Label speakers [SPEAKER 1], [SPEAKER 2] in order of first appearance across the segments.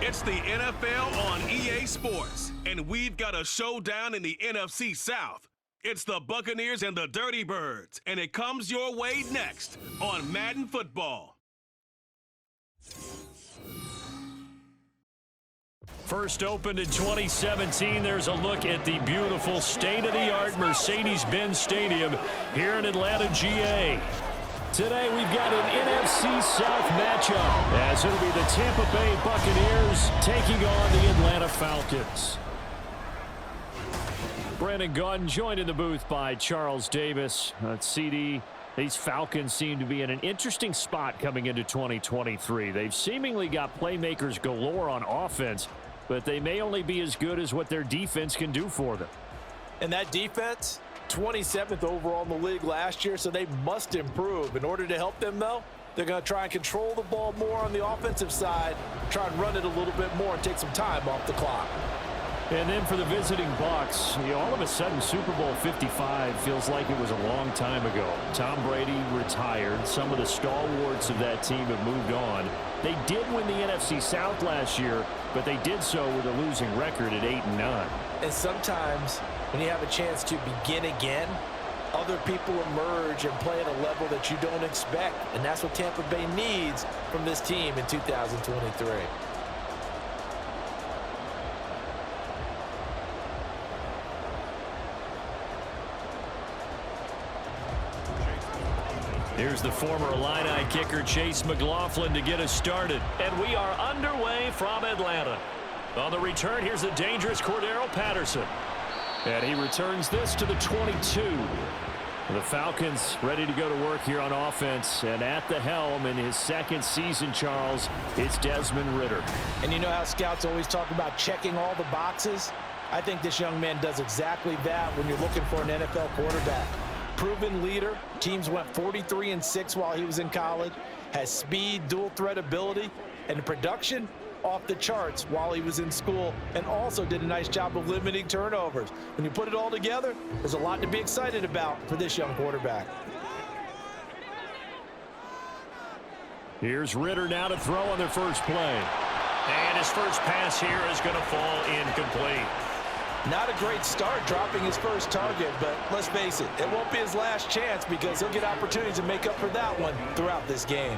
[SPEAKER 1] It's the NFL on EA Sports, and we've got a showdown in the NFC South. It's the Buccaneers and the Dirty Birds, and it comes your way next on Madden Football.
[SPEAKER 2] First opened in 2017, there's a look at the beautiful state-of-the-art Mercedes-Benz Stadium here in Atlanta, GA. Today we've got an NFC South matchup, as it'll be the Tampa Bay Buccaneers taking on the Atlanta Falcons. Brandon Gaudin joined in the booth by Charles Davis. CD, these Falcons seem to be in an interesting spot coming into 2023. They've seemingly got playmakers galore on offense, but they may only be as good as what their defense can do for them.
[SPEAKER 3] And that defense, 27th overall in the league last year, so they must improve. In order to help them, though, they're going to try and control the ball more on the offensive side, try and run it a little bit more and take some time off the clock.
[SPEAKER 2] And then for the visiting Bucs, all of a sudden Super Bowl 55 feels like it was a long time ago. Tom Brady retired. Some of the stalwarts of that team have moved on. They did win the NFC South last year, but they did so with a losing record at 8-9.
[SPEAKER 3] And sometimes when you have a chance to begin again, other people emerge and play at a level that you don't expect. And that's what Tampa Bay needs from this team in 2023.
[SPEAKER 2] Here's the former Illini kicker Chase McLaughlin to get us started. And we are underway from Atlanta. On the return, here's the dangerous Cordero Patterson. And he returns this to the 22. The Falcons ready to go to work here on offense. And at the helm in his second season, Charles, it's Desmond Ridder.
[SPEAKER 3] And you know how scouts always talk about checking all the boxes? I think this young man does exactly that when you're looking for an NFL quarterback. Proven leader. Teams went 43-6 while he was in college. Has speed, dual threat ability, and production off the charts while he was in school, and also did a nice job of limiting turnovers. When you put it all together, there's a lot to be excited about for this young quarterback.
[SPEAKER 2] Here's Ridder now to throw on their first play. And his first pass here is going to fall incomplete.
[SPEAKER 3] Not a great start dropping his first target, but let's face it, it won't be his last chance because he'll get opportunities to make up for that one throughout this game.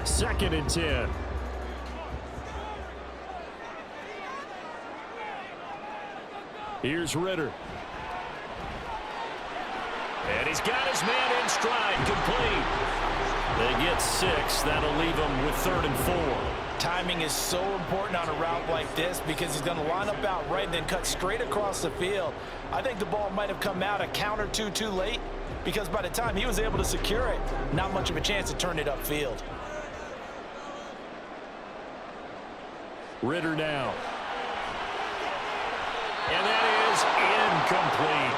[SPEAKER 2] 2nd and 10. Here's Ridder. And he's got his man in stride, complete. They get 6. That'll leave them with 3rd and 4.
[SPEAKER 3] Timing is so important on a route like this because he's going to line up out right and then cut straight across the field. I think the ball might have come out a count or two too late because by the time he was able to secure it, not much of a chance to turn it upfield.
[SPEAKER 2] Ridder now. And that is incomplete.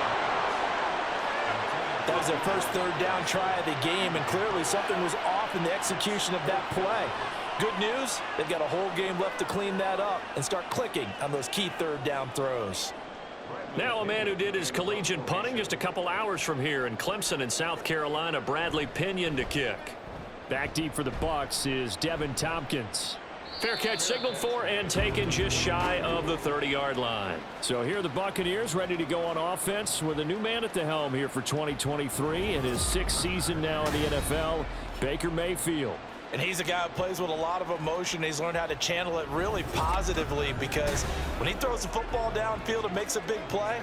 [SPEAKER 3] That was their first 3rd down try of the game, and clearly something was off in the execution of that play. Good news, they've got a whole game left to clean that up and start clicking on those key 3rd down throws.
[SPEAKER 2] Now a man who did his collegiate punting just a couple hours from here in Clemson in South Carolina, Bradley Pinion to kick. Back deep for the Bucs is Devin Tompkins. Fair catch signaled for and taken just shy of the 30-yard line. So here are the Buccaneers ready to go on offense with a new man at the helm here for 2023 in his 6th season now in the NFL, Baker Mayfield.
[SPEAKER 3] And he's a guy who plays with a lot of emotion. He's learned how to channel it really positively because when he throws the football downfield and makes a big play,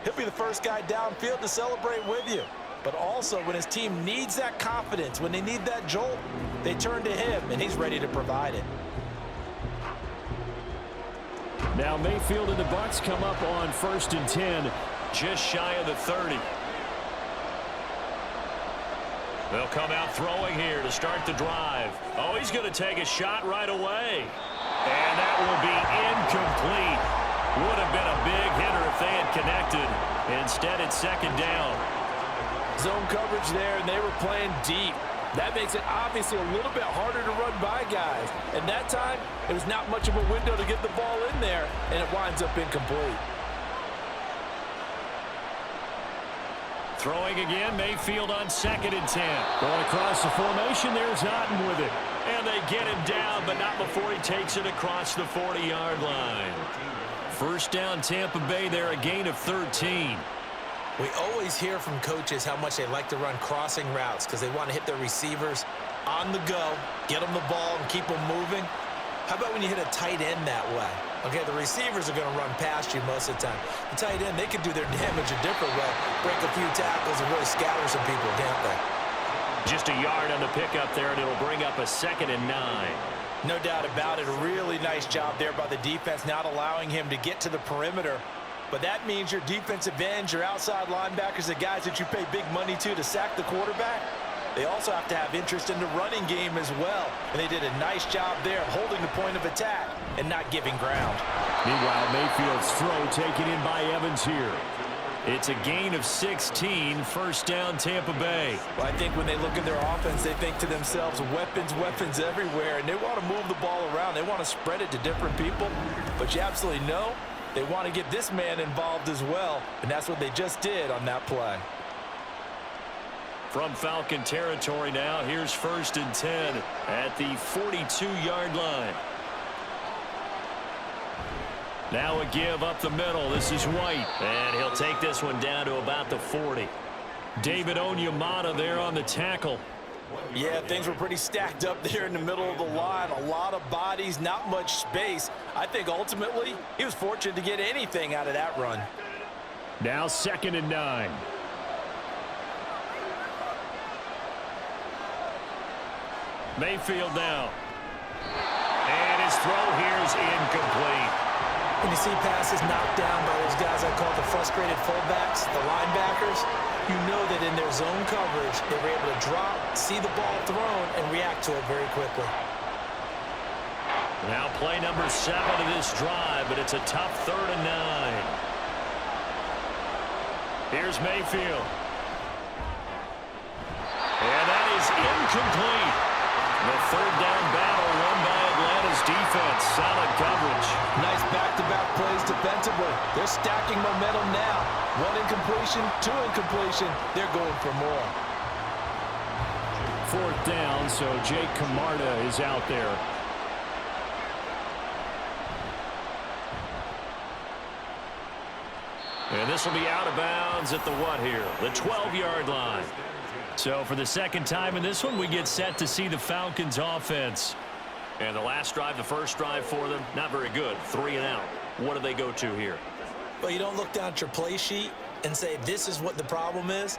[SPEAKER 3] he'll be the first guy downfield to celebrate with you. But also when his team needs that confidence, when they need that jolt, they turn to him, and he's ready to provide it.
[SPEAKER 2] Now Mayfield and the Bucs come up on 1st and 10, just shy of the 30. They'll come out throwing here to start the drive. Oh, he's going to take a shot right away. And that will be incomplete. Would have been a big hitter if they had connected. Instead, it's 2nd down.
[SPEAKER 3] Zone coverage there, and they were playing deep. That makes it obviously a little bit harder to run by guys. And that time, it was not much of a window to get the ball in there, and it winds up incomplete.
[SPEAKER 2] Throwing again, Mayfield on 2nd and 10. Going across the formation, there's Otten with it. And they get him down, but not before he takes it across the 40-yard line. First down, Tampa Bay there, a gain of 13.
[SPEAKER 3] We always hear from coaches how much they like to run crossing routes because they want to hit their receivers on the go, get them the ball, and keep them moving. How about when you hit a tight end that way? Okay, the receivers are going to run past you most of the time. The tight end, they can do their damage a different way, break a few tackles and really scatter some people, can't they?
[SPEAKER 2] Just a yard on the pickup there, and it'll bring up a 2nd and 9.
[SPEAKER 3] No doubt about it. A really nice job there by the defense, not allowing him to get to the perimeter. But that means your defensive ends, your outside linebackers, the guys that you pay big money to sack the quarterback, they also have to have interest in the running game as well. And they did a nice job there of holding the point of attack and not giving ground.
[SPEAKER 2] Meanwhile, Mayfield's throw taken in by Evans here. It's a gain of 16, first down Tampa Bay.
[SPEAKER 3] Well, I think when they look at their offense, they think to themselves, weapons, weapons everywhere, and they want to move the ball around. They want to spread it to different people, but you absolutely know they want to get this man involved as well, and that's what they just did on that play.
[SPEAKER 2] From Falcon territory now, here's 1st and 10 at the 42-yard line. Now a give up the middle. This is White, and he'll take this one down to about the 40. David Onyemata there on the tackle.
[SPEAKER 3] Yeah, things were pretty stacked up there in the middle of the line. A lot of bodies, not much space. I think ultimately he was fortunate to get anything out of that run.
[SPEAKER 2] Now 2nd and 9. Mayfield now. And his throw here is incomplete.
[SPEAKER 3] When you see passes knocked down by those guys I call the frustrated fullbacks, the linebackers, you know that in their zone coverage, they were able to drop, see the ball thrown, and react to it very quickly.
[SPEAKER 2] Now play number 7 of this drive, but it's a tough 3rd and 9. Here's Mayfield. And that is incomplete. The 3rd down battle won by Atlanta's defense. Solid coverage.
[SPEAKER 3] Nice back-to-back plays defensively. They're stacking momentum now. 1 incompletion, 2 incompletion. They're going for more.
[SPEAKER 2] 4th down, so Jake Camarda is out there. And this will be out of bounds at the what here? The 12-yard line. So for the 2nd time in this one, we get set to see the Falcons offense. And the last drive, the first drive for them, not very good. 3 and out. What do they go to here?
[SPEAKER 3] Well, you don't look down at your play sheet and say, this is what the problem is.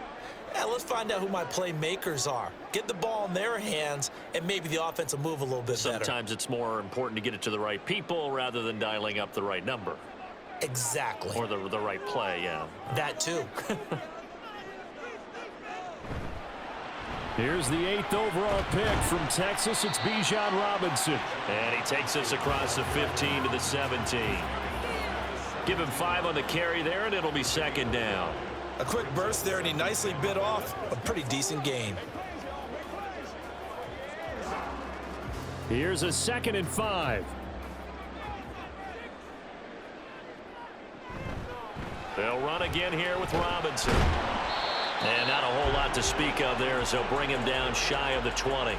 [SPEAKER 3] Yeah, let's find out who my playmakers are. Get the ball in their hands, and maybe the offense will move a little bit better.
[SPEAKER 2] Sometimes it's more important to get it to the right people rather than dialing up the right number.
[SPEAKER 3] Exactly.
[SPEAKER 2] Or the right play, yeah.
[SPEAKER 3] That too.
[SPEAKER 2] Here's the 8th overall pick from Texas. It's Bijan Robinson. And he takes us across the 15 to the 17. Give him 5 on the carry there, and it'll be 2nd down.
[SPEAKER 3] A quick burst there, and he nicely bit off a pretty decent gain.
[SPEAKER 2] Here's a 2nd and 5. They'll run again here with Robinson. And not a whole lot to speak of there as they'll bring him down shy of the 20.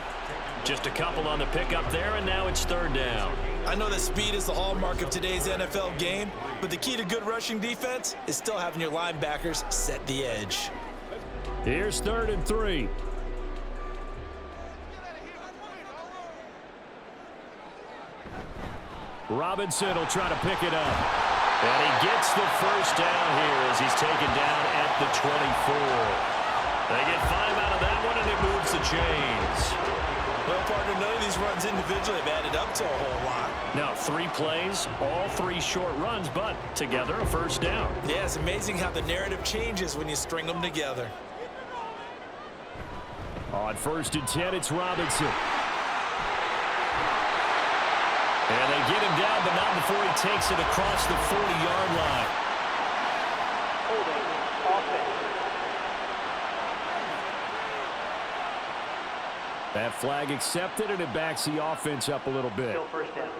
[SPEAKER 2] Just a couple on the pickup there, and now it's 3rd down.
[SPEAKER 3] I know that speed is the hallmark of today's NFL game, but the key to good rushing defense is still having your linebackers set the edge.
[SPEAKER 2] Here's 3rd and 3. Robinson will try to pick it up. And he gets the first down here as he's taken down at the 24. They get 5 out of that one, and it moves the chains.
[SPEAKER 3] Well, partner, none of these runs individually have added up to a whole lot.
[SPEAKER 2] Now, 3 plays, all 3 short runs, but together a first down.
[SPEAKER 3] Yeah, it's amazing how the narrative changes when you string them together.
[SPEAKER 2] On 1st and 10, it's Robinson. And they get him down, but not before he takes it across the 40-yard line. That flag accepted, and it backs the offense up a little bit.
[SPEAKER 4] Still first down.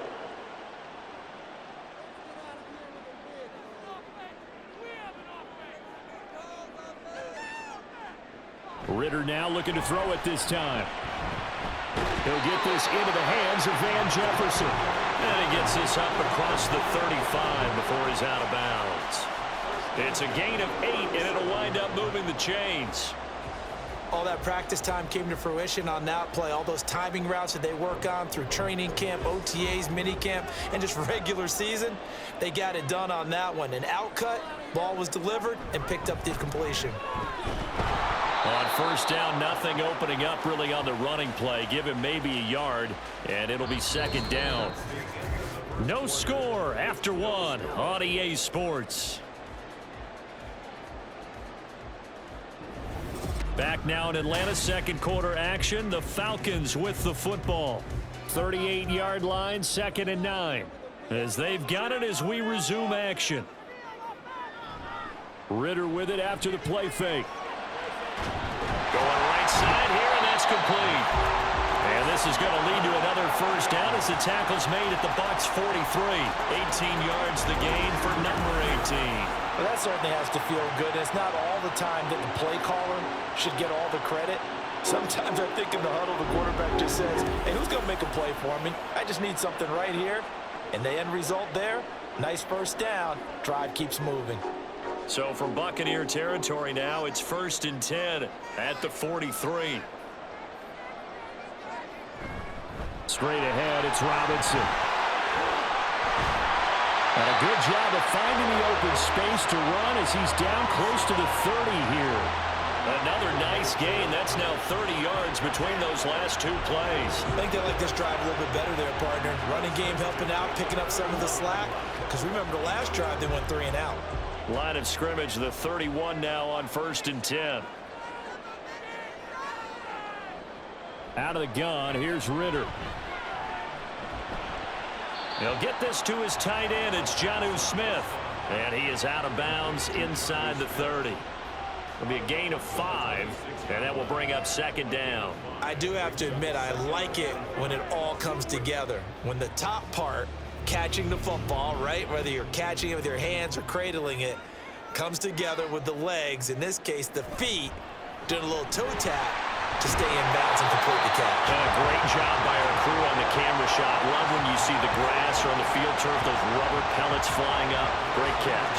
[SPEAKER 2] Ritter now looking to throw it this time. He'll get this into the hands of Van Jefferson. And he gets this up across the 35 before he's out of bounds. It's a gain of 8, and it'll wind up moving the chains.
[SPEAKER 3] All that practice time came to fruition on that play. All those timing routes that they work on through training camp, OTAs, minicamp, and just regular season, they got it done on that one. An outcut, ball was delivered, and picked up the completion.
[SPEAKER 2] On first down, nothing opening up really on the running play. Give him maybe a yard, and it'll be second down. No score after 1 on EA Sports. Back now in Atlanta, second quarter action. The Falcons with the football. 38-yard line, 2nd and 9. As they've got it as we resume action. Ritter with it after the play fake. Going right side here, and that's complete. And this is going to lead to another first down as the tackle's made at the Bucs 43. 18 yards the gain for number 18.
[SPEAKER 3] Well, that certainly has to feel good. It's not all the time that the play caller should get all the credit. Sometimes I think in the huddle, the quarterback just says, hey, who's going to make a play for me? I just need something right here. And the end result there, nice first down. Drive keeps moving.
[SPEAKER 2] So from Buccaneer territory now, it's 1st and 10 at the 43. Straight ahead, it's Robinson. And a good job of finding the open space to run as he's down close to the 30 here. Another nice gain. That's now 30 yards between those last 2 plays.
[SPEAKER 3] I think they like this drive a little bit better there, partner. Running game helping out, picking up some of the slack. Because remember the last drive, they went 3 and out.
[SPEAKER 2] Line of scrimmage, the 31 now on 1st and 10. Out of the gun, here's Ritter. He'll get this to his tight end. It's Jonnu Smith. And he is out of bounds inside the 30. It'll be a gain of 5, and that will bring up 2nd down.
[SPEAKER 3] I do have to admit, I like it when it all comes together. When the top part, catching the football, right, whether you're catching it with your hands or cradling it, comes together with the legs, in this case the feet, doing a little toe tap to stay in bounds and complete the catch.
[SPEAKER 2] And a great job by our crew on the camera shot. Love when you see the grass or on the field turf, those rubber pellets flying up. Great catch.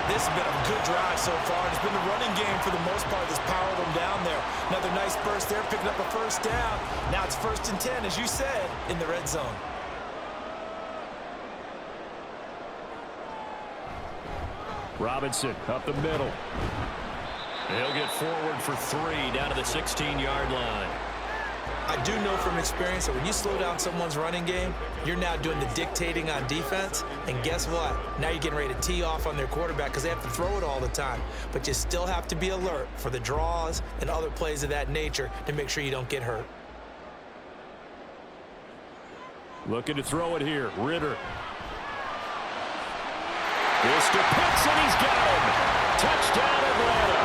[SPEAKER 3] This has been a good drive so far. It's been the running game for the most part that's powered them down there. Another nice burst there, picking up a first down. Now it's 1st and 10, as you said, in the red zone.
[SPEAKER 2] Robinson up the middle. He'll get forward for 3 down to the 16-yard line.
[SPEAKER 3] I do know from experience that when you slow down someone's running game, you're now doing the dictating on defense. And guess what? Now you're getting ready to tee off on their quarterback because they have to throw it all the time. But you still have to be alert for the draws and other plays of that nature to make sure you don't get hurt.
[SPEAKER 2] Looking to throw it here. Ritter. This to Pitts, and he's got him. Touchdown, Atlanta.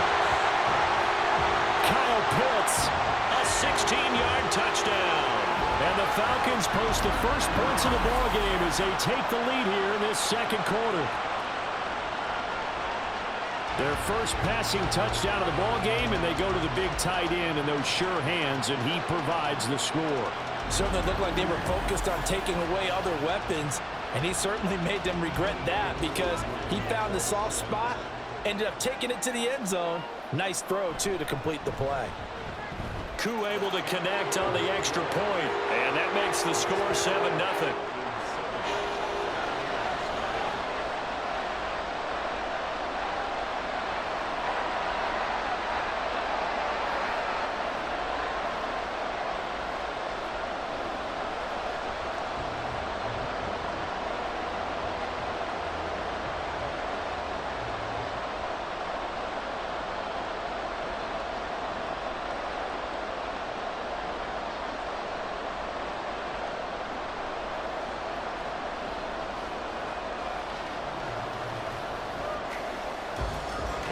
[SPEAKER 2] Kyle Pitts, a 16-yard touchdown. And the Falcons post the first points of the ballgame as they take the lead here in this second quarter. Their first passing touchdown of the ballgame, and they go to the big tight end and those sure hands, and he provides the score.
[SPEAKER 3] Certainly looked like they were focused on taking away other weapons, and he certainly made them regret that because he found the soft spot, ended up taking it to the end zone. Nice throw, too, to complete the play.
[SPEAKER 2] Koo able to connect on the extra point, and that makes the score 7-0.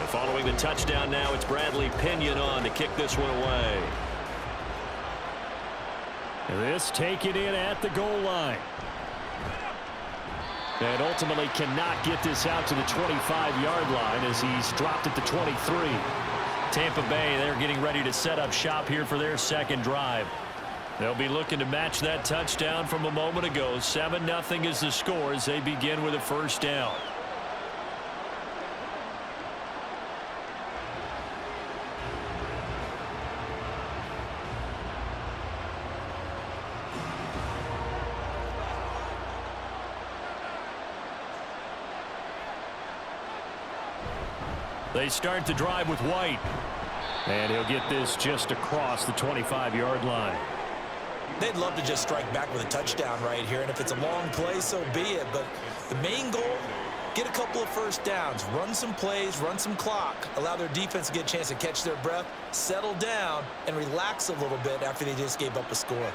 [SPEAKER 2] Following the touchdown now, it's Bradley Pinion on to kick this one away. This taken in at the goal line. And ultimately cannot get this out to the 25-yard line as he's dropped at the 23. Tampa Bay, they're getting ready to set up shop here for their second drive. They'll be looking to match that touchdown from a moment ago. 7-0 is the score as they begin with a first down. They start the drive with White. And he'll get this just across the 25-yard line.
[SPEAKER 3] They'd love to just strike back with a touchdown right here, and if it's a long play, so be it. But the main goal, get a couple of first downs, run some plays, run some clock, allow their defense to get a chance to catch their breath, settle down, and relax a little bit after they just gave up a score.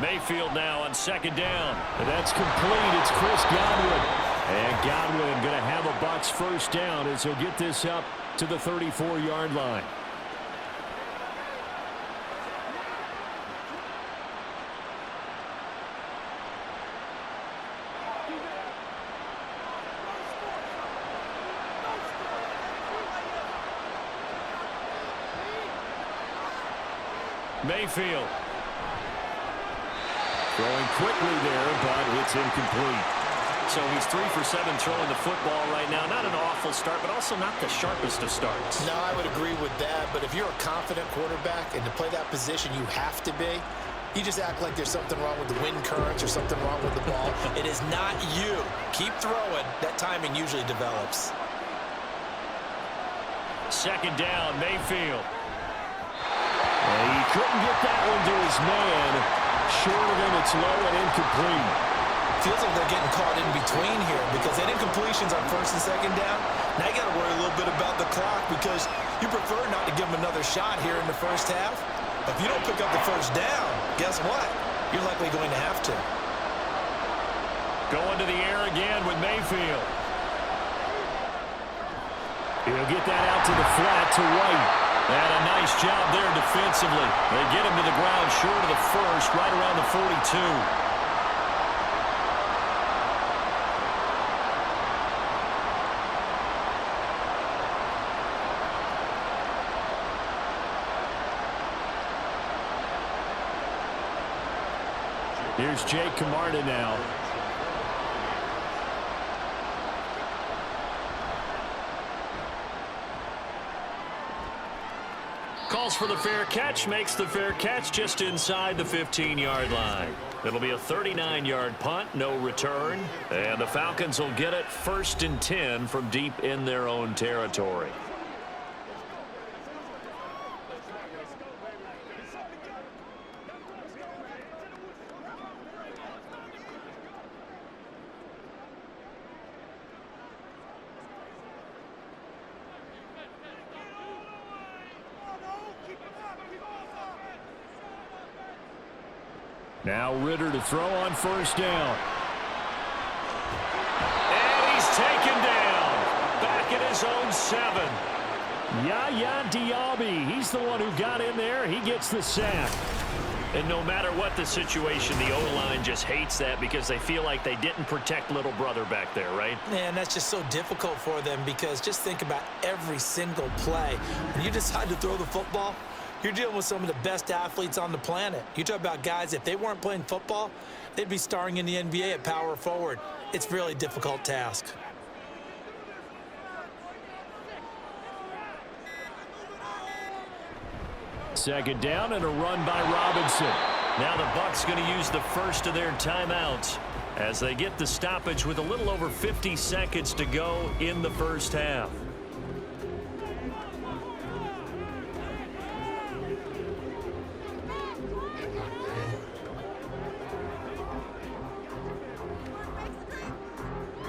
[SPEAKER 2] Mayfield now on second down. And that's complete. It's Chris Godwin. And Godwin going to have a Bucs first down as he'll get this up to the 34-yard line. Mayfield. Throwing quickly there, but it's incomplete.
[SPEAKER 4] So he's 3 for 7 throwing the football right now. Not an awful start, but also not the sharpest of starts.
[SPEAKER 3] No, I would agree with that. But if you're a confident quarterback and to play that position you have to be, you just act like there's something wrong with the wind currents or something wrong with the ball. It is not you. Keep throwing. That timing usually develops.
[SPEAKER 2] Second down, Mayfield. And he couldn't get that one to his man. Short of him, it's low and incomplete.
[SPEAKER 3] Feels like they're getting caught in between here because that incompletion's on first and second down. Now you got to worry a little bit about the clock because you prefer not to give them another shot here in the first half. But if you don't pick up the first down, guess what? You're likely going to have to.
[SPEAKER 2] Going to the air again with Mayfield. He'll get that out to the flat to White. And a nice job there defensively. They get him to the ground short of the first, right around the 42. Here's Jake Camarda now. Calls for the fair catch, makes the fair catch just inside the 15-yard line. It'll be a 39-yard punt, no return. And the Falcons will get it 1st and 10 from deep in their own territory. Now Ritter to throw on first down. And he's taken down. Back at his own 7. Yaya Diaby, he's the one who got in there. He gets the sack. And no matter what the situation, the O-line just hates that because they feel like they didn't protect little brother back there, right?
[SPEAKER 3] Man, that's just so difficult for them because just think about every single play. When you decide to throw the football, you're dealing with some of the best athletes on the planet. You talk about guys, if they weren't playing football, they'd be starring in the NBA at power forward. It's a really difficult task.
[SPEAKER 2] Second down and a run by Robinson. Now the Bucs going to use the first of their timeouts as they get the stoppage with a little over 50 seconds to go in the first half.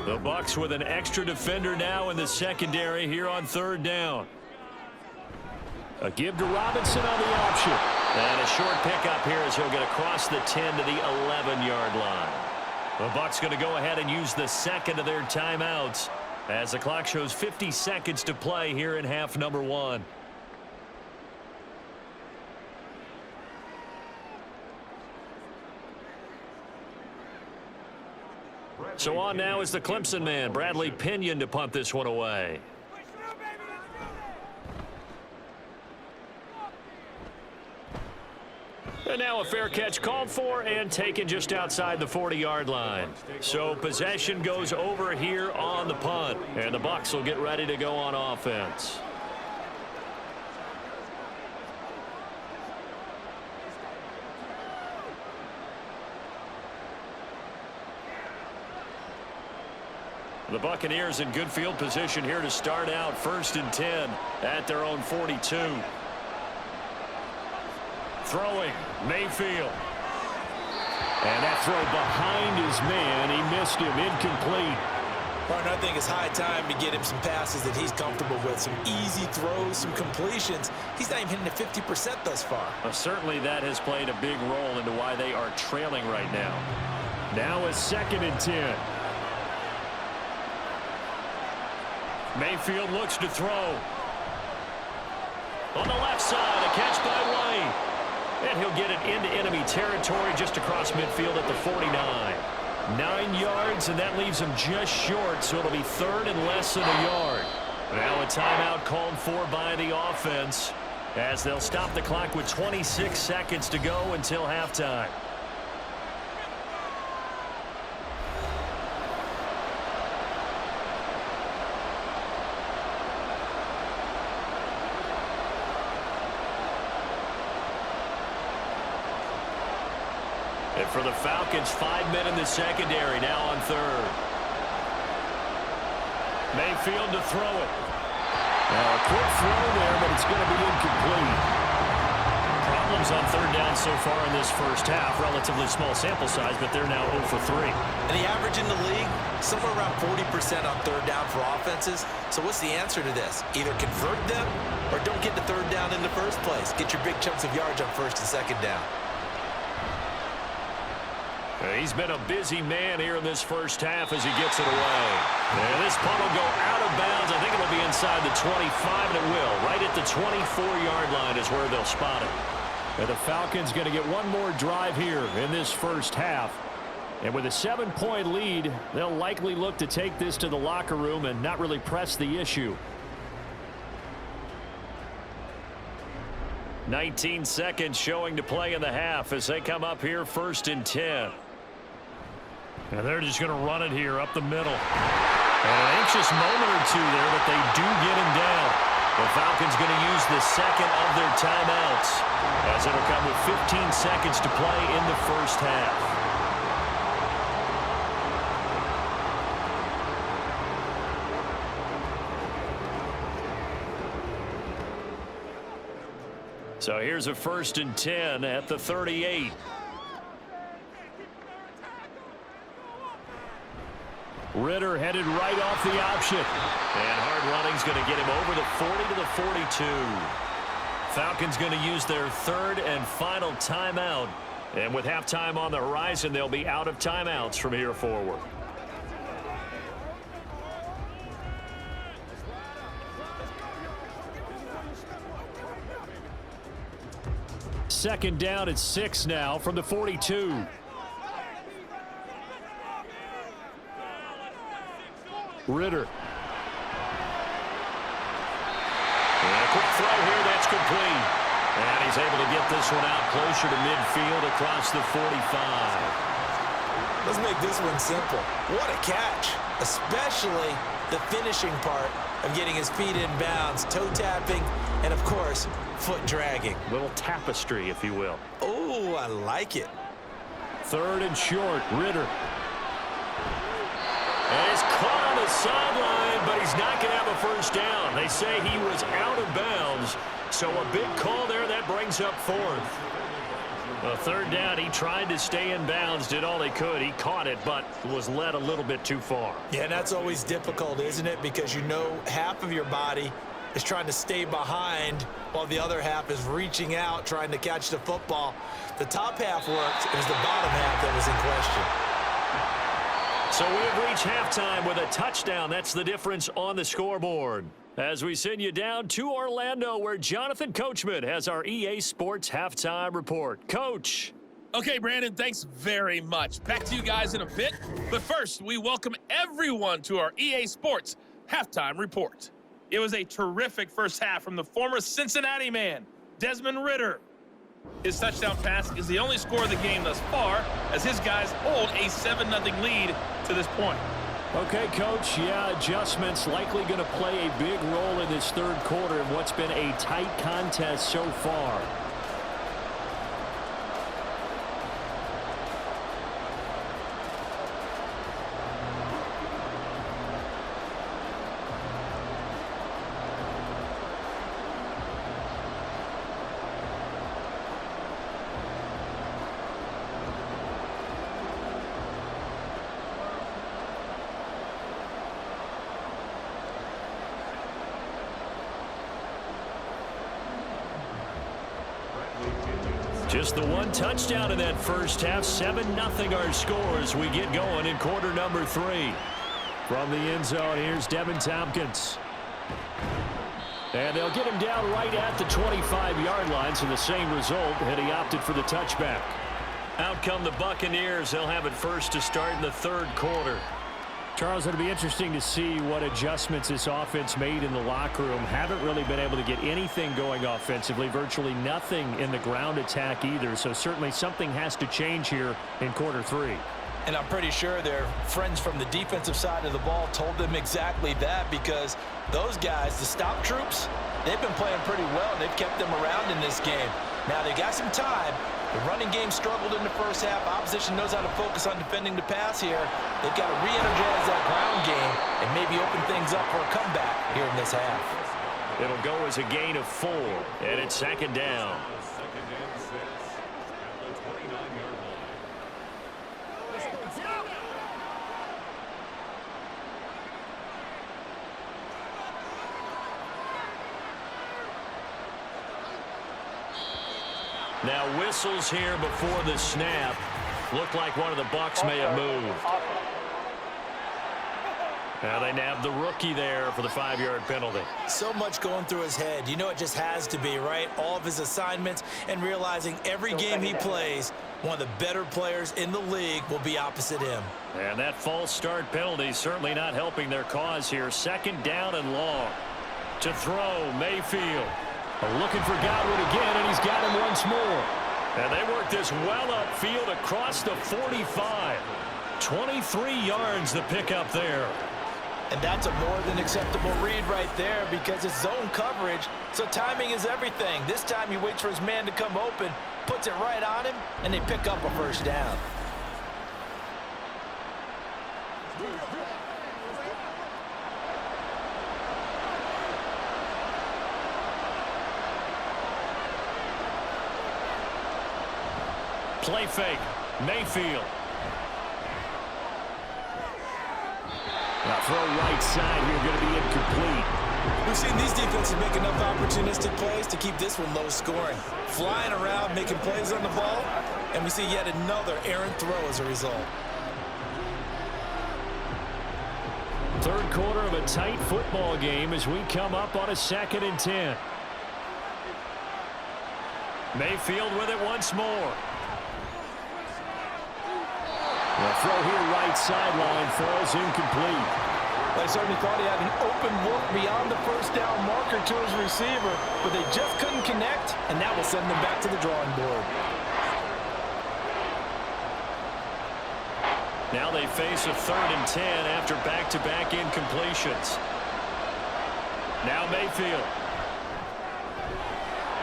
[SPEAKER 2] The Bucs with an extra defender now in the secondary here on third down. A give to Robinson on the option. And a short pickup here as he'll get across the 10 to the 11-yard line. The Bucs going to go ahead and use the second of their timeouts as the clock shows 50 seconds to play here in half number 1. So on now is the Clemson man, Bradley Pinion, to punt this one away. And now a fair catch called for and taken just outside the 40-yard line. So possession goes over here on the punt. And the Bucs will get ready to go on offense. The Buccaneers in good field position here to start out 1st and 10 at their own 42. Throwing, Mayfield. And that throw behind his man. He missed him, incomplete.
[SPEAKER 3] Partner, I think it's high time to get him some passes that he's comfortable with. Some easy throws, some completions. He's not even hitting the 50% thus far.
[SPEAKER 2] Well, certainly that has played a big role into why they are trailing right now. Now a 2nd and 10. Mayfield looks to throw. On the left side, a catch by White. And he'll get it into enemy territory just across midfield at the 49. 9 yards, and that leaves him just short, so it'll be 3rd and less than a yard. Now a timeout called for by the offense as they'll stop the clock with 26 seconds to go until halftime. And for the Falcons, 5 men in the secondary, now on 3rd. Mayfield to throw it. Now a quick throw there, but it's going to be incomplete. Problems on 3rd down so far in this first half. Relatively small sample size, but they're now 0 for 3.
[SPEAKER 3] And the average in the league, somewhere around 40% on 3rd down for offenses. So what's the answer to this? Either convert them or don't get the 3rd down in the first place. Get your big chunks of yards on 1st and 2nd down.
[SPEAKER 2] He's been a busy man here in this first half as he gets it away. And this punt will go out of bounds. I think it'll be inside the 25, and it will. Right at the 24-yard line is where they'll spot it. And the Falcons going to get one more drive here in this first half. And with a 7-point lead, they'll likely look to take this to the locker room and not really press the issue. 19 seconds showing to play in the half as they come up here 1st and 10. And they're just going to run it here up the middle. And an anxious moment or two there, but they do get him down. The Falcons going to use the 2nd of their timeouts as it'll come with 15 seconds to play in the first half. So here's a 1st and 10 at the 38. Ritter headed right off the option. And hard running's going to get him over the 40 to the 42. Falcons going to use their 3rd and final timeout. And with halftime on the horizon, they'll be out of timeouts from here forward. Second down at 6 now from the 42. Ritter. And a quick throw here, that's complete. And he's able to get this one out closer to midfield across the 45.
[SPEAKER 3] Let's make this one simple. What a catch, especially the finishing part of getting his feet in bounds, toe tapping, and of course, foot dragging.
[SPEAKER 2] Little tapestry, if you will.
[SPEAKER 3] Oh, I like it.
[SPEAKER 2] 3rd and short, Ritter. And he's caught on the sideline, but he's not going to have a first down. They say he was out of bounds, so a big call there that brings up 4th. Well, 3rd down, he tried to stay in bounds, did all he could. He caught it, but was led a little bit too far.
[SPEAKER 3] Yeah, and that's always difficult, isn't it? Because you know half of your body is trying to stay behind while the other half is reaching out, trying to catch the football. The top half worked. It was the bottom half that was in question.
[SPEAKER 2] So we have reached halftime with a touchdown. That's the difference on the scoreboard. As we send you down to Orlando, where Jonathan Coachman has our EA Sports Halftime Report. Coach.
[SPEAKER 5] Okay, Brandon, thanks very much. Back to you guys in a bit. But first, we welcome everyone to our EA Sports Halftime Report. It was a terrific first half from the former Cincinnati man, Desmond Ridder. His touchdown pass is the only score of the game thus far, as his guys hold a 7-0 lead to this point.
[SPEAKER 2] Okay, Coach, yeah, adjustments likely going to play a big role in this third quarter in what's been a tight contest so far. Just the one touchdown in that first half. 7-0 our score as we get going in quarter number 3. From the end zone, here's Devin Tompkins. And they'll get him down right at the 25-yard line, so the same result, and he opted for the touchback. Out come the Buccaneers. They'll have it first to start in the third quarter. Charles, it'll be interesting to see what adjustments this offense made in the locker room. Haven't really been able to get anything going offensively, virtually nothing in the ground attack either. So certainly something has to change here in quarter 3.
[SPEAKER 3] And I'm pretty sure their friends from the defensive side of the ball told them exactly that, because those guys, the stop troops, they've been playing pretty well, and they've kept them around in this game. Now, they got some time. The running game struggled in the first half. Opposition knows how to focus on defending the pass here. They've got to re-energize that ground game and maybe open things up for a comeback here in this half.
[SPEAKER 2] It'll go as a gain of 4, and it's second down. Now whistles here before the snap. Looked like one of the Bucs may have moved. Now they nabbed the rookie there for the 5-yard penalty.
[SPEAKER 3] So much going through his head. You know it just has to be, right? All of his assignments, and realizing every game he plays, one of the better players in the league will be opposite him.
[SPEAKER 2] And that false start penalty certainly not helping their cause here. Second down and long. To throw, Mayfield. Looking for Godwin again, and he's got him once more. And they work this well upfield across the 45. 23 yards the pickup there.
[SPEAKER 3] And that's a more than acceptable read right there, because it's zone coverage, so timing is everything. This time he waits for his man to come open, puts it right on him, and they pick up a first down.
[SPEAKER 2] Play fake. Mayfield. Now throw right side here, going to be incomplete.
[SPEAKER 3] We've seen these defenses make enough opportunistic plays to keep this one low scoring. Flying around, making plays on the ball, and we see yet another errant throw as a result.
[SPEAKER 2] Third quarter of a tight football game as we come up on a 2nd and 10. Mayfield with it once more. The throw here right sideline falls incomplete.
[SPEAKER 3] I certainly thought he had an open look beyond the first down marker to his receiver, but they just couldn't connect, and that will send them back to the drawing board.
[SPEAKER 2] Now they face a 3rd and 10 after back-to-back incompletions. Now Mayfield.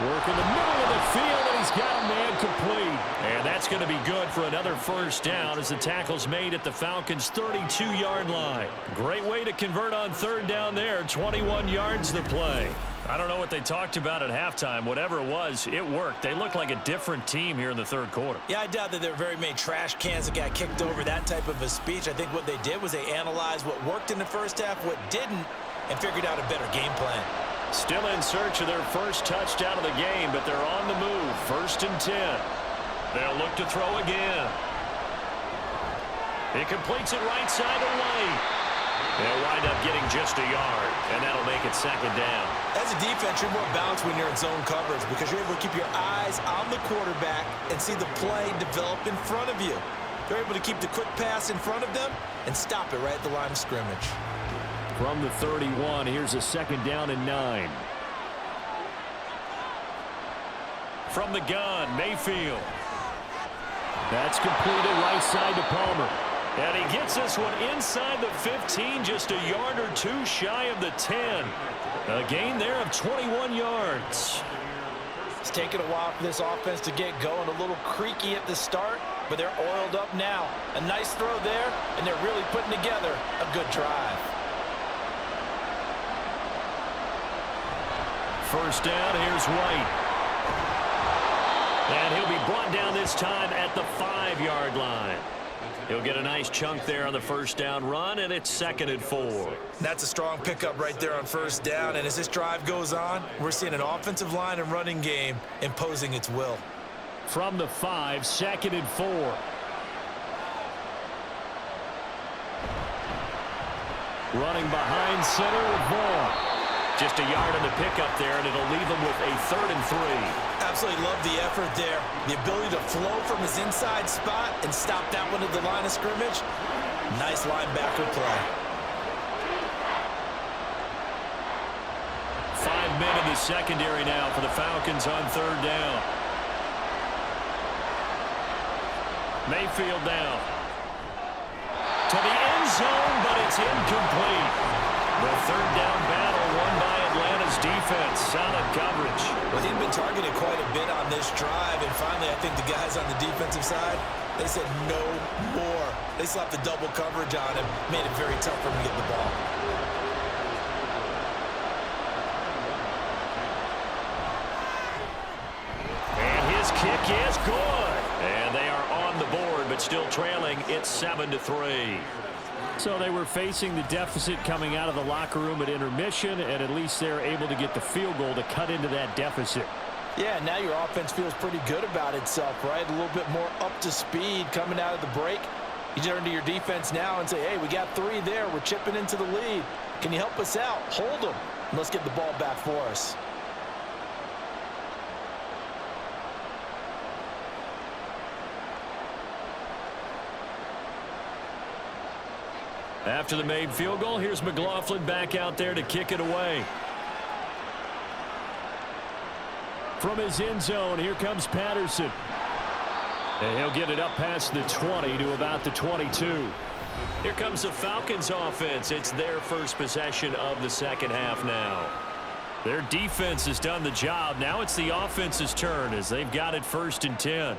[SPEAKER 2] Work in the middle of the field, and he's got a man complete. And that's going to be good for another first down as the tackle's made at the Falcons' 32-yard line. Great way to convert on 3rd down there. 21 yards the play. I don't know what they talked about at halftime. Whatever it was, it worked. They look like a different team here in the third quarter.
[SPEAKER 3] Yeah, I doubt that there were very many trash cans that got kicked over, that type of a speech. I think what they did was they analyzed what worked in the first half, what didn't, and figured out a better game plan.
[SPEAKER 2] Still in search of their first touchdown of the game, but they're on the move. 1st and 10. They'll look to throw again. He completes it right side of lane. They'll wind up getting just a yard, and that'll make it second down.
[SPEAKER 3] As a defense, you're more balanced when you're in zone coverage because you're able to keep your eyes on the quarterback and see the play develop in front of you. They're able to keep the quick pass in front of them and stop it right at the line of scrimmage.
[SPEAKER 2] From the 31, here's a second down and 9. From the gun, Mayfield. That's completed right side to Palmer. And he gets this one inside the 15, just a yard or two shy of the 10. A gain there of 21 yards.
[SPEAKER 3] It's taken a while for this offense to get going. A little creaky at the start, but they're oiled up now. A nice throw there, and they're really putting together a good drive.
[SPEAKER 2] First down, here's White. And he'll be brought down this time at the 5-yard line. He'll get a nice chunk there on the first down run, and it's 2nd and 4.
[SPEAKER 3] That's a strong pickup right there on first down, and as this drive goes on, we're seeing an offensive line and running game imposing its will.
[SPEAKER 2] From the 5, 2nd and 4. Running behind center with Vaughn. Just a yard on the pickup there, and it'll leave him with a 3rd and 3.
[SPEAKER 3] Absolutely love the effort there. The ability to flow from his inside spot and stop that one at the line of scrimmage. Nice linebacker play.
[SPEAKER 2] 5 men in the secondary now for the Falcons on 3rd down. Mayfield down. To the end zone, but it's incomplete. The 3rd down battle won by Atlanta's defense. Solid coverage.
[SPEAKER 3] Well, he'd been targeted quite a bit on this drive, and finally I think the guys on the defensive side, they said no more. They slapped the double coverage on him, made it very tough for him to get the ball.
[SPEAKER 2] And his kick is good. And they are on the board, but still trailing. It's 7-3. So they were facing the deficit coming out of the locker room at intermission, and at least they're able to get the field goal to cut into that deficit.
[SPEAKER 3] Yeah, now your offense feels pretty good about itself, right? A little bit more up to speed coming out of the break. You turn to your defense now and say, hey, we got 3 there. We're chipping into the lead. Can you help us out? Hold them. Let's get the ball back for us.
[SPEAKER 2] After the made field goal, here's McLaughlin back out there to kick it away. From his end zone, here comes Patterson. And he'll get it up past the 20 to about the 22. Here comes the Falcons offense. It's their first possession of the second half now. Their defense has done the job. Now it's the offense's turn as they've got it 1st and 10.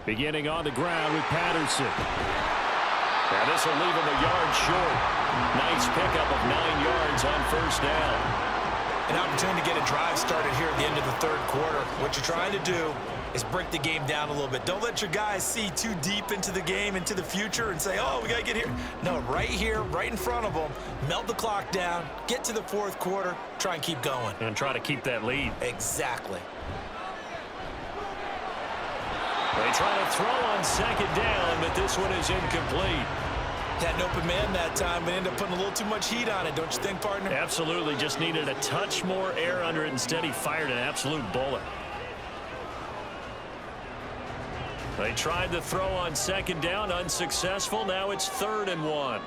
[SPEAKER 2] Beginning on the ground with Patterson. And this will leave him a yard short. Nice pickup of 9 yards on first down.
[SPEAKER 3] An opportunity to get a drive started here at the end of the 3rd quarter. What you're trying to do is break the game down a little bit. Don't let your guys see too deep into the game, into the future, and say, oh, we got to get here. No, right here, right in front of them, melt the clock down, get to the 4th quarter, try and keep going.
[SPEAKER 2] And try to keep that lead.
[SPEAKER 3] Exactly.
[SPEAKER 2] They try to throw on 2nd down, but this one is incomplete.
[SPEAKER 3] Had an open man that time, but ended up putting a little too much heat on it, don't you think, partner?
[SPEAKER 2] Absolutely. Just needed a touch more air under it. Instead, he fired an absolute bullet. They tried to throw on 2nd down, unsuccessful. Now it's 3rd and 1.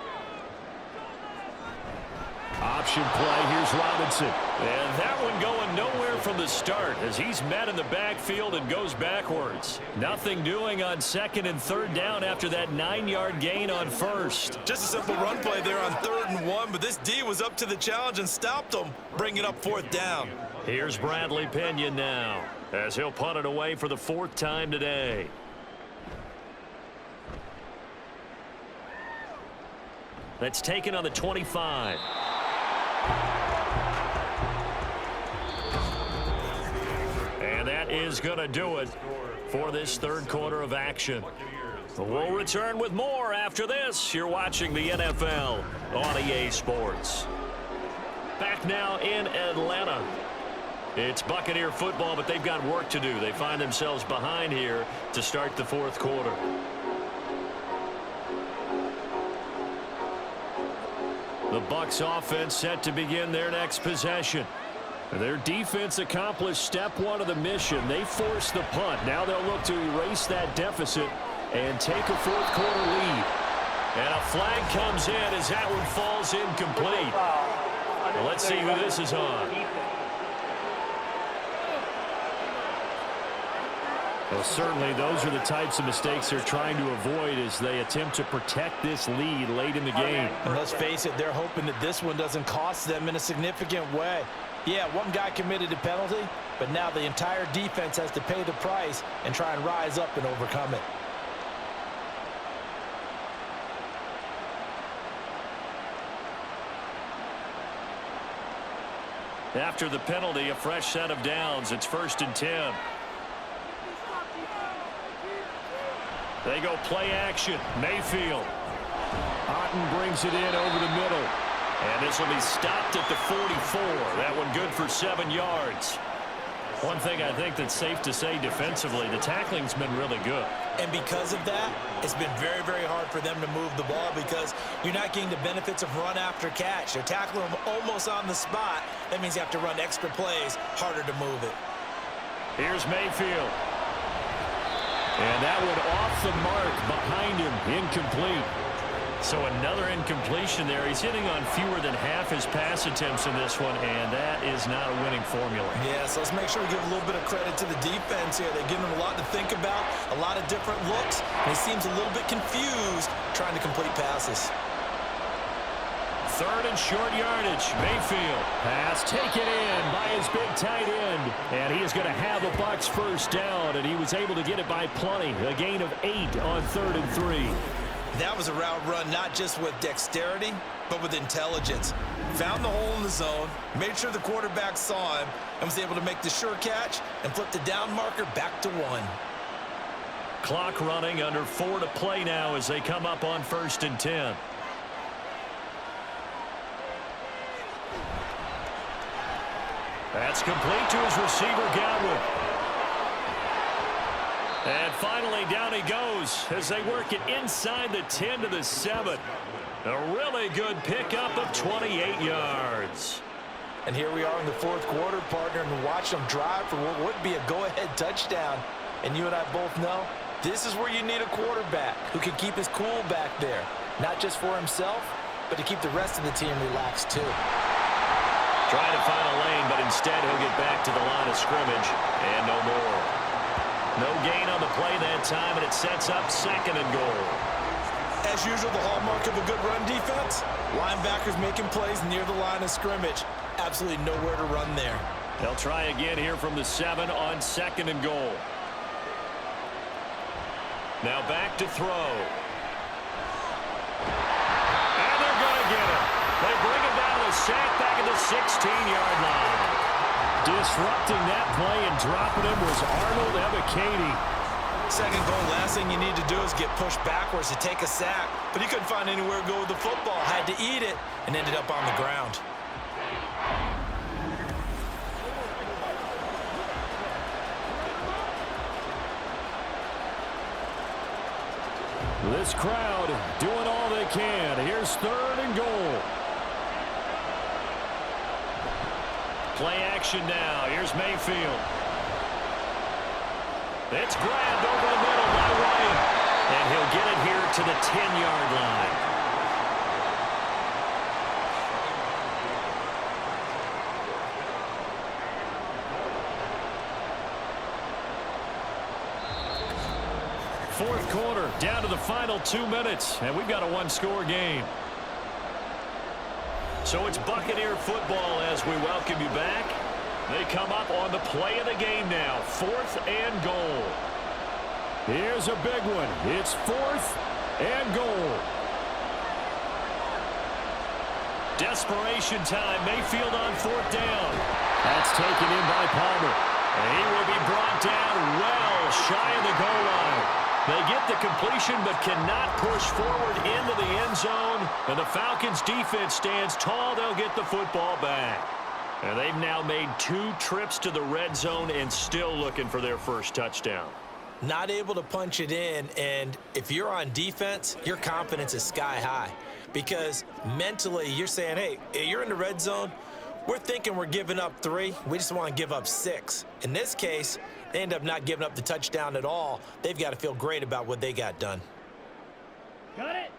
[SPEAKER 2] Option play, here's Robinson. And that one going nowhere from the start as he's met in the backfield and goes backwards. Nothing doing on 2nd and 3rd down after that 9-yard gain on 1st.
[SPEAKER 3] Just a simple run play there on 3rd and 1, but this D was up to the challenge and stopped them, bringing up 4th down.
[SPEAKER 2] Here's Bradley Pinion now as he'll punt it away for the 4th time today. That's taken on the 25. And that is going to do it for this 3rd quarter of action. We'll return with more after this. You're watching the NFL on EA Sports. Back now in Atlanta. It's Buccaneer football, but they've got work to do. They find themselves behind here to start the fourth quarter. The Bucs offense set to begin their next possession. Their defense accomplished step one of the mission. They forced the punt. Now they'll look to erase that deficit and take a fourth quarter lead. And a flag comes in as that one falls incomplete. Well, let's see who this is on. Well, certainly those are the types of mistakes they're trying to avoid as they attempt to protect this lead late in the game.
[SPEAKER 3] And let's face it, they're hoping that this one doesn't cost them in a significant way. Yeah, one guy committed a penalty, but now the entire defense has to pay the price and try and rise up and overcome it.
[SPEAKER 2] After the penalty, a fresh set of downs. It's 1st and 10. They go play action. Mayfield. Otten brings it in over the middle. And this will be stopped at the 44. That one good for 7 yards. One thing I think that's safe to say defensively, the tackling's been really good.
[SPEAKER 3] And because of that, it's been very, very hard for them to move the ball because you're not getting the benefits of run after catch. They're tackling them almost on the spot. That means you have to run extra plays, harder to move it.
[SPEAKER 2] Here's Mayfield. And that one off the mark behind him, incomplete. So another incompletion there. He's hitting on fewer than half his pass attempts in this one, and that is not a winning formula.
[SPEAKER 3] Yeah, so let's make sure we give a little bit of credit to the defense here. They're giving them a lot to think about, a lot of different looks, and he seems a little bit confused trying to complete passes.
[SPEAKER 2] 3rd and short yardage. Mayfield. Pass taken in by his big tight end. And he is going to have a Bucs first down, and he was able to get it by plenty. A gain of 8 on 3rd and 3.
[SPEAKER 3] That was a route run not just with dexterity, but with intelligence. Found the hole in the zone, made sure the quarterback saw him, and was able to make the sure catch and flip the down marker back to 1.
[SPEAKER 2] Clock running, under 4 to play now as they come up on 1st and 10. That's complete to his receiver, Godwin. And finally, down he goes as they work it inside the 10 to the 7. A really good pickup of 28 yards.
[SPEAKER 3] And here we are in the fourth quarter, partner, and watch them drive for what would be a go-ahead touchdown. And you and I both know this is where you need a quarterback who can keep his cool back there, not just for himself, but to keep the rest of the team relaxed too.
[SPEAKER 2] Trying to find a lane, but instead he'll get back to the line of scrimmage and no more. No gain on the play that time, and it sets up 2nd and goal.
[SPEAKER 3] As usual, the hallmark of a good run defense, linebackers making plays near the line of scrimmage. Absolutely nowhere to run there.
[SPEAKER 2] They'll try again here from the 7 on 2nd and goal. Now back to throw. And they're going to get him. They bring him down to the sack back at the 16-yard line. Disrupting that play and dropping him was Arnold Ebiketie.
[SPEAKER 3] 2nd goal, last thing you need to do is get pushed backwards to take a sack, but he couldn't find anywhere to go with the football. Had to eat it and ended up on the ground.
[SPEAKER 2] This crowd doing all they can. Here's 3rd and goal. Play action now. Here's Mayfield. It's grabbed over the middle by Ryan. And he'll get it here to the 10-yard line. Fourth quarter, down to the final 2 minutes, and we've got a one-score game. So it's Buccaneer football as we welcome you back. They come up on the play of the game now, 4th and goal. Here's a big one. It's 4th and goal. Desperation time. Mayfield on 4th down. That's taken in by Palmer. And he will be brought down well shy of the goal line. They get the completion but cannot push forward into the end zone. And the Falcons defense stands tall. They'll get the football back. And they've now made 2 trips to the red zone and still looking for their first touchdown.
[SPEAKER 3] Not able to punch it in, and if you're on defense, your confidence is sky high. Because mentally, you're saying, hey, you're in the red zone. We're thinking we're giving up 3. We just want to give up 6. In this case, they end up not giving up the touchdown at all. They've got to feel great about what they got done.
[SPEAKER 6] Got it.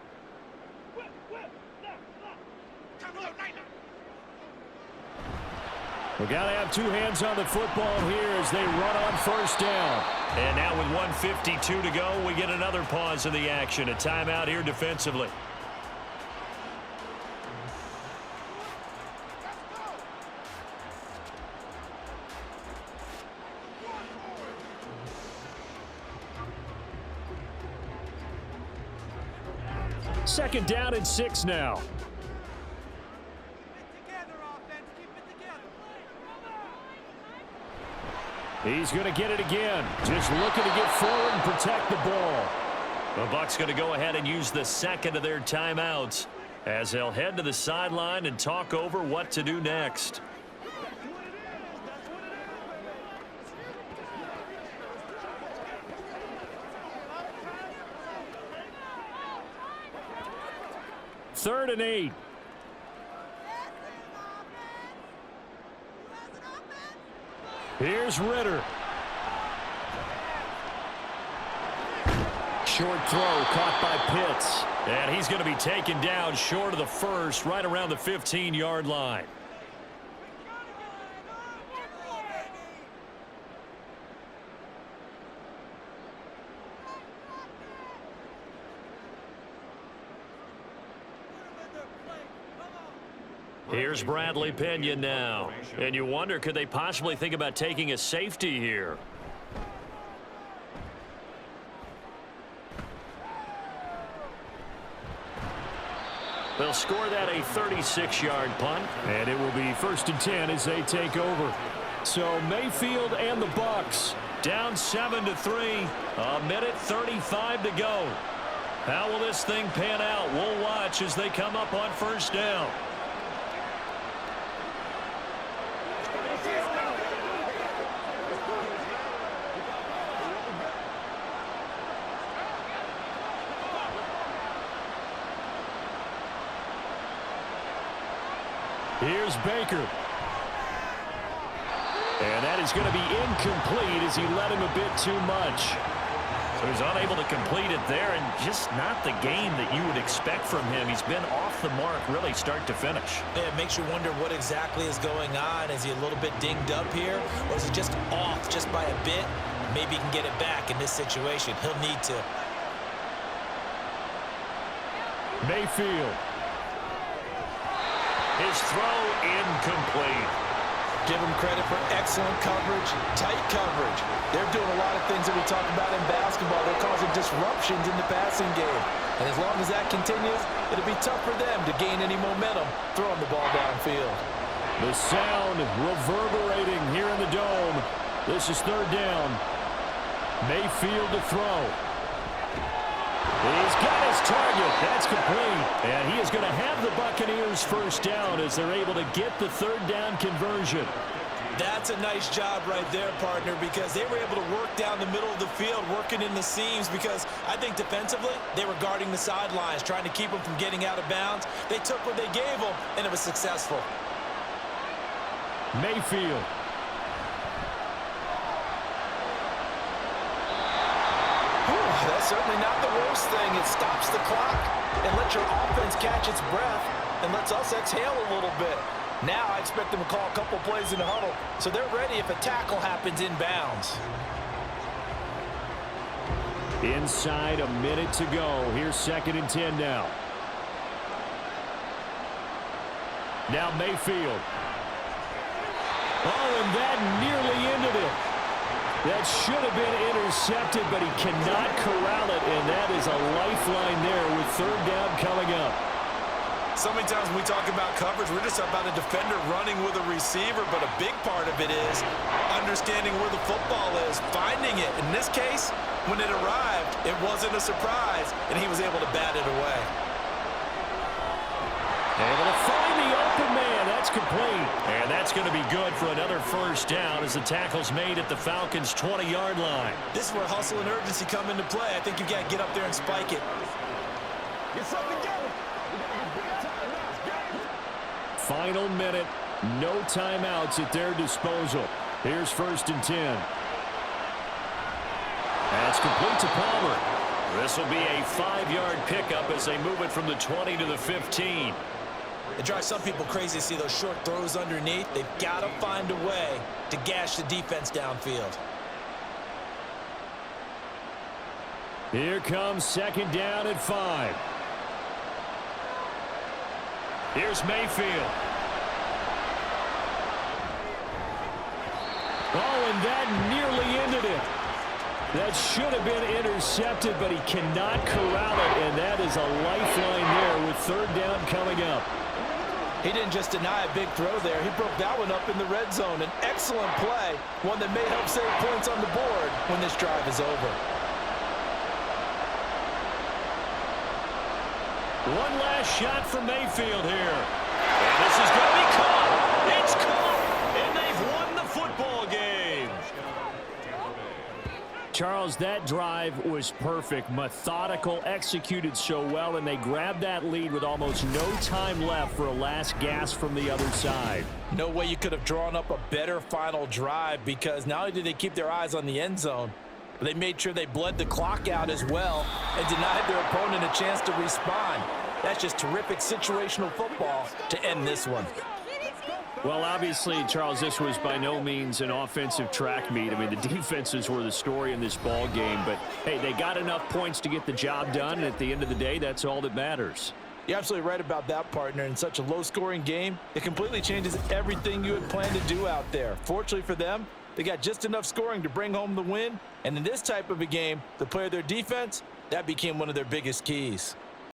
[SPEAKER 2] We got to have 2 hands on the football here as they run on first down. And now with 1:52 to go, we get another pause in the action. A timeout here defensively. Second down and 6 now. He's going to get it again. Just looking to get forward and protect the ball. The Bucs going to go ahead and use the second of their timeouts as they'll head to the sideline and talk over what to do next. Third and 8. Here's Ritter. Short throw caught by Pitts. And he's going to be taken down short of the first, right around the 15-yard line. Here's Bradley Pinion now. And you wonder, could they possibly think about taking a safety here? They'll score that a 36-yard punt. And it will be 1st and 10 as they take over. So Mayfield and the Bucs down 7-3. 1:35 to go. How will this thing pan out? We'll watch as they come up on first down. Here's Baker. And that is going to be incomplete as he led him a bit too much. So he's unable to complete it there, and just not the game that you would expect from him. He's been off the mark really start to finish.
[SPEAKER 3] Yeah, it makes you wonder what exactly is going on. Is he a little bit dinged up here, or is he just off just by a bit? Maybe he can get it back in this situation. He'll need to.
[SPEAKER 2] Mayfield. His throw incomplete.
[SPEAKER 3] Give them credit for excellent coverage, tight coverage. They're doing a lot of things that we talk about in basketball. They're causing disruptions in the passing game. And as long as that continues, it'll be tough for them to gain any momentum throwing the ball downfield.
[SPEAKER 2] The sound reverberating here in the dome. This is 3rd down. Mayfield to throw. He's got his target. That's complete. And he is going to have the Buccaneers first down as they're able to get the 3rd down conversion.
[SPEAKER 3] That's a nice job right there, partner, because they were able to work down the middle of the field, working in the seams, because I think defensively they were guarding the sidelines, trying to keep them from getting out of bounds. They took what they gave them, and it was successful.
[SPEAKER 2] Mayfield.
[SPEAKER 3] That's certainly not the worst thing. It stops the clock and lets your offense catch its breath and lets us exhale a little bit. Now I expect them to call a couple plays in the huddle so they're ready if a tackle happens in bounds.
[SPEAKER 2] Inside a minute to go. Here's 2nd and 10 now. Now Mayfield. Oh, and that nearly ended it. That should have been intercepted, but he cannot corral it, and that is a lifeline there with 3rd down coming up.
[SPEAKER 3] so many times when we talk about coverage, we're just about a defender running with a receiver, but a big part of it is understanding where the football is, finding it. In this case, when it arrived, it wasn't a surprise, and he was able to bat it away.
[SPEAKER 2] Able to find the open man. That's complete. And that's going to be good for another first down as the tackle's made at the Falcons' 20-yard line.
[SPEAKER 3] This is where hustle and urgency come into play. I think you've got to get up there and spike it.
[SPEAKER 6] Get something together.
[SPEAKER 2] Final minute. No timeouts at their disposal. Here's 1st and 10. That's complete to Palmer. This will be a 5-yard pickup as they move it from the 20 to the 15.
[SPEAKER 3] It drives some people crazy to see those short throws underneath. They've got to find a way to gash the defense downfield.
[SPEAKER 2] Here comes 2nd down at 5. Here's Mayfield. Oh, and that nearly ended it. That should have been intercepted, but he cannot corral it, and that is a lifeline there with 3rd down coming up.
[SPEAKER 3] He didn't just deny a big throw there. He broke that one up in the red zone. An excellent play, one that may help save points on the board when this drive is over.
[SPEAKER 2] One last shot from Mayfield here. And this is going to be caught. It's caught, and they've won the football game. Charles, that drive was perfect, methodical, executed so well, and they grabbed that lead with almost no time left for a last gasp from the other side.
[SPEAKER 3] No way you could have drawn up a better final drive, because not only did they keep their eyes on the end zone, but they made sure they bled the clock out as well and denied their opponent a chance to respond. That's just terrific situational football to end this one.
[SPEAKER 2] Well, obviously, Charles, this was by no means an offensive track meet. I mean, the defenses were the story in this ball game. But, hey, they got enough points to get the job done. And at the end of the day, that's all that matters.
[SPEAKER 3] You're absolutely right about that, partner. In such a low-scoring game, it completely changes everything you had planned to do out there. Fortunately for them, they got just enough scoring to bring home the win. And in this type of a game, to play their defense, that became one of their biggest keys.